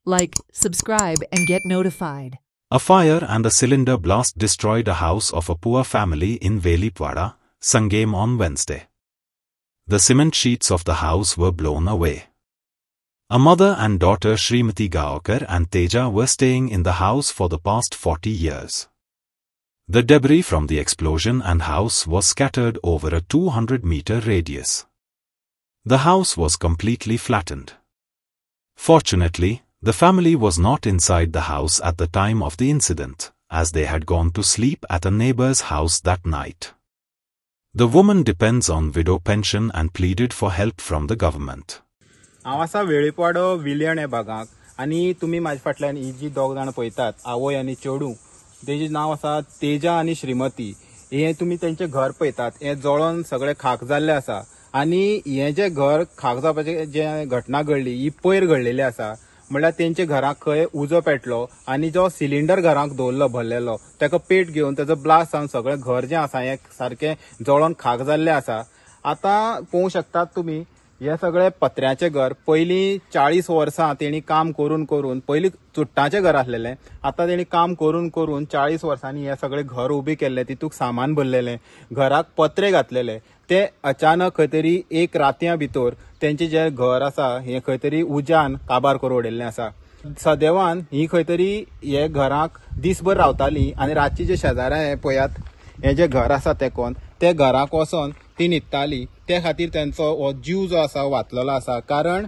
like, subscribe, and get notified. A fire and a cylinder blast destroyed a house of a poor family in Velipwada, Sangam on Wednesday. The cement sheets of the house were blown away. A mother and daughter Srimati Gaokar and Teja were staying in the house for the past 40 years. The debris from the explosion and house was scattered over a 200-meter radius. The house was completely flattened. Fortunately, the family was not inside the house at the time of the incident, as they had gone to sleep at a neighbor's house that night. The woman depends on widow pension and pleaded for help from the government. हांव आसा वेळीपवाडो विलियण हे भागाक आनी तुमी म्हाजे फाटल्यान ही जी दोग जाण पळयतात आवय आनी चेडू तेजे नांव आसा तेजा आनी श्रीमती. हे तुमी तेंचे घर पळयतात हे जळोन सगळे खाक जाल्ले आसा आनी हे जे घर खाक जावपाचे जे घटना घडली ही पयर घडलेली आसा. म्हणल्यार तेंचे घराक खंय उजो पेटलो आनी जो सिलिंडर घराक दवरलो भरलेलो तेका पेट घेवन तेजो ब्लास्ट जावन सगळें घर जें आसा हें सारकें जळोन खाक जाल्लें आसा. आतां पळोवंक शकतात तुमी हे सगळे पत्र्याचे घर. पयलीं 40 वर्सां तेणी काम करून करून पयलीं चुट्टांचें घर आसलेलें, आतां तेणी काम करून करून 40 वर्सांनी हे सगळे घर उबे केल्ले, तितूंत सामान भरलेलें, घराक पत्रे घातलेले. ते अचानक खंय तरी एक रातया भितर तेंचे जे घर आसा हे खंय तरी उज्यान काबार करून उडयल्लें आसा. सदैवान ही खंय तरी हे घराक दिसभर रावताली आनी रातची जे शेजाऱ्या हे पळयात हे जे घर आसा तेकोन ते घराक वचोन ती न्हिदताली. ते खातीर तेंचो हो जीव जो आसा वाचलेलो आसा. कारण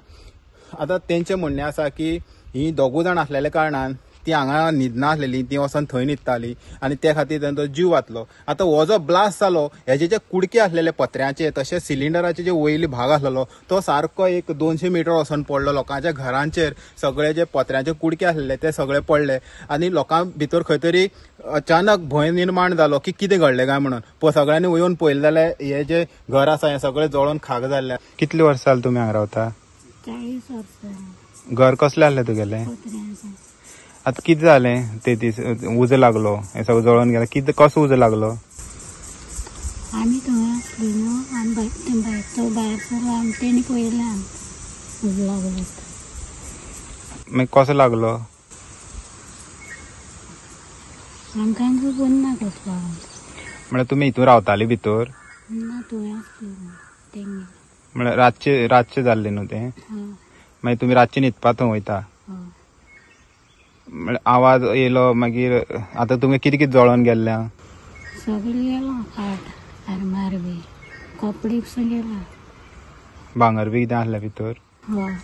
आतां तेंचें म्हणणें आसा की ही दोगूय जाण आसलेल्या कारणान ती हांगा न्हिदना आसलेली, ती वचोन थंय न्हिदताली आनी त्या खातीर तेंचो जीव वाचलो. आतां हो जो ब्लास्ट जालो हेजे जे कुडके आसलेले पत्र्याचे तशेंच सिलिंडराचे जे वयली भाग आसलेलो तो सारको एक 200 मीटर वचोन पडलो. लोकांच्या घरांचेर सगळे जे पत्र्याचे कुडके आसलेले ते सगळे पडले आनी लोकां भितर खंय तरी अचानक भंय निर्माण जालो की कितें घडलें काय म्हणून. सगळ्यांनी वयवन पळयलें जाल्यार हे जे घर आसा हें सगळें जळोन खाक जाल्लें. कितले वर्सां जाली तुमी हांगा रावता? 40 वर्सां. घर कसलें आहलें तुगेलें? आता किती जालें ते दीस उजो लागलो हे सगळं जळोन गेलें? कितें कसो उजो लागलो? आमी थंय आसली न्हू आनी भायर सरलो आनी तेणी पळयलें आमकां उजो लागलो. मागीर कसो लागलो? आमकां खबर ना कसलो. म्हळ्यार तुमी हितून रावताली भितर? ना थंय आसली तेंगे. म्हळ्यार रातचें जाल्लें न्हू तें? मागीर तुमी रातचें न्हिदपा थंय वयता? म्हळ्यार आवाज येयलो मागीर आतां तुमगे कितें कितें जळोन गेल्लें? सगळें गेलां, खाट आरमार बी कपडे पसून गेला. भांगर बी कितें आसलें भितर? हय.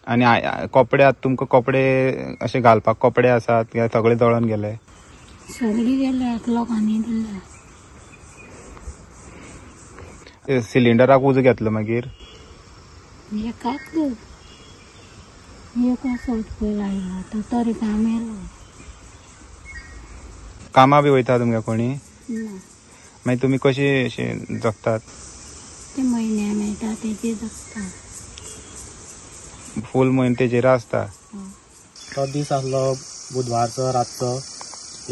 आनी कपडे आतां तुमकां कपडे अशे घालपाक कपडे आसात काय सगळे जळोन गेले? सगळीं गेले लोकांनी दिले. सिलिंडराक उजो घेतलो मागीर? एकाच एक असोच पळय लायला तो तरी काम येयलो. कामां बी वयता तुमगे कोणी? ना. मागीर तुमी कशी अशें जगतात? ते म्हयन्या मेळटा तेजे जगता. फूल म्हयनो तेजेर आसता? तो दीस आसलो बुधवारचो रातचो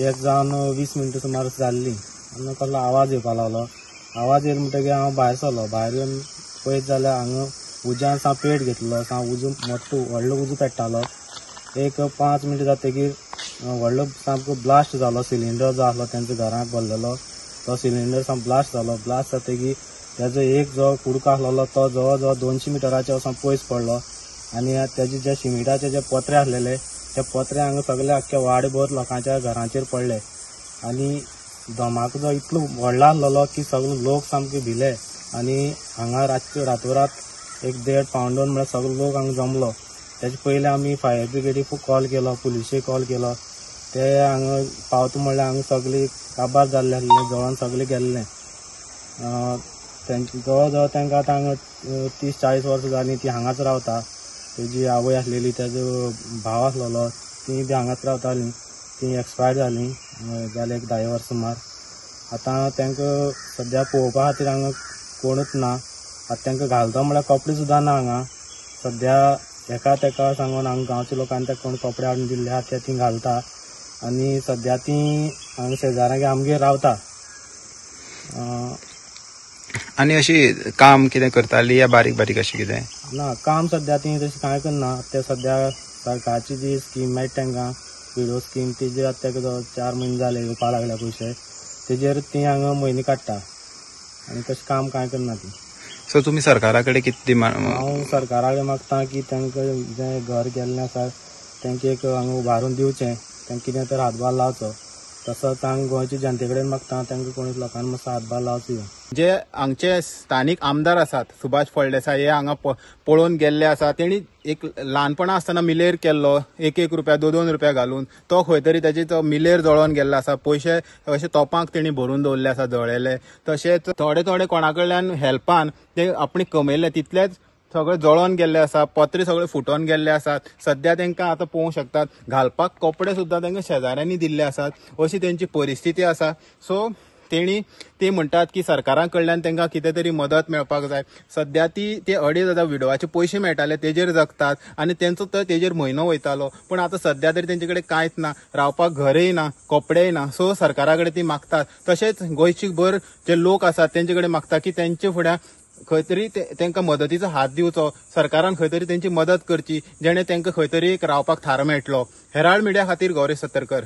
1:20 सुमार जाल्ली आनी कसलो आवाज येवपाक लागलो. आवाज येयलो म्हणटकीर हांव भायर सरलो. भायर येवन पळयत जाल्यार हांगा उज्यान सा पेट घेतलो. सा उजो मोठो व्हडलो उजो पेट्टालो. एक 5 मिनटां जातकीर व्हडलो सामको ब्लास्ट जालो. सिलिंडर जो आसलो तेंच्या घराक भरलेलो तो सिलिंडर सामको ब्लास्ट जालो. ब्लास्ट जातकीर तेजो एक जो कुडको आसलेलो तो जवळ जवळ 200 मिटराचे वचोन पयस पडलो आनी तेजे जे सिमिटाचे जे पत्रे आसलेले ते पत्रे हांगा सगळे आख्ख्या वाडभर लोकांच्या घरांचेर पडले आनी धमाको जो इतलो व्हडलो आसलेलो की सगळे लोक सामके भिले आनी हांगा रातोरात 1-1.5 पावंडान म्हळ्यार सगळो लोक हांगा जमलो. तेजे पयलीं आमी फायर ब्रिगेडीक कॉल केलो, पुलिशेक कॉल केलो. ते हांगा पावता म्हणल्यार हांगा सगळीं काबार जाल्ले आसले, जळोन सगळें गेल्लें. जवळ जवळ तांकां आतां हांगा 30-40 वर्सां जालीं ती हांगाच रावता. तेजी आवय आसलेली, तेजो भाव आसलेलो, ती बी हांगाच रावतालीं. ती एक्सपायर जालीं जाले एक 10 वर्सां सुमार. आतां तांकां सद्या पळोवपा खातीर हांगा कोणूच ना. आतां तांकां घालता म्हळ्यार कपडे सुद्दां ना हांगा सद्या. एका तेका सांगून हांगा गांवच्या लोकांनी ताका कोण कपडे हाडून दिल्ले आहा ते ती घालता आनी सद्या ती हांगा शेजाऱ्यागे आमगेर रावता. आनी अशी काम कितें करताली या बारीक बारीक अशें कितें? ना काम सध्या ती तशी कांय करना. ते सध्या सरकारची जी स्कीम मेळटा तांकां विडो स्कीम तेजेर आतां ताका 4 म्हयने जाले येवपा लागल्या पयशे. तेजेर ती हांगा म्हयने काडटा आनी तशें काम कांय करना ती. सो तुमी सरकारा कडेन कितें हांव सरकारा कडेन मागता की तांकां जें घर गेल्लें आसा तांकां एक हांगा उबारून दिवचें, तांकां कितें तर हातभार लावचो. तसोच हांव गोंयच्या जनते कडेन मागता तांकां कोणी लोकांनी मातसो हातभार लावचो. जे हांगचे स्थानीक आमदार आसात सुभाष फळदेसाय हे हांगा पळोवन गेल्ले आसा. तेणी एक ल्हानपणा आसतना मिलेर केल्लो 1-1 रुपया 2-2 रुपया घालून तो खंय तरी ताचे तो मिलेर जळोवन गेल्लो आसा. पयशे अशे तोपांक तेणी भरून दवरले आसा जळेले. तशेंच थोडे थोडे कोणा कडल्यान हेल्पान ते आपणे कमयले तितलेच सगळे जळोन गेल्ले आसा. पत्रे सगळे फुटोन गेल्ले आसात. सध्या तांकां आतां पळोवंक शकतात घालपाक कपडे सुद्दां तांकां शेजाऱ्यांनी दिल्ले आसात. अशी तेंची परिस्थिती आसा. सो ते म्हणटात की सरकारा कडल्यान तांकां कितें तरी मदत मेळपाक जाय. सध्या ते 2,500 विडोवाचे पयशे मेळटाले तेजेर जगतात आनी तेंचो तर तेजेर म्हयनो वयतालो. पूण आतां सध्या तरी तेंचे कडेन कांयच ना, रावपाक घरय ना, कपडेय ना. सो सरकारा कडेन ती मागतात. तशेंच गोंयची भर जे लोक आसात तेंचे कडेन मागता की तेंचे फुड्यान खंय तरी तांकां मदतीचो हात दिवचो. सरकारान खंय तरी तेंची मदत करची जेणे तांकां खंय तरी एक रावपाक थारो मेळटलो. हेराल्ड मिडिया खातीर गौरेश सत्तरकर.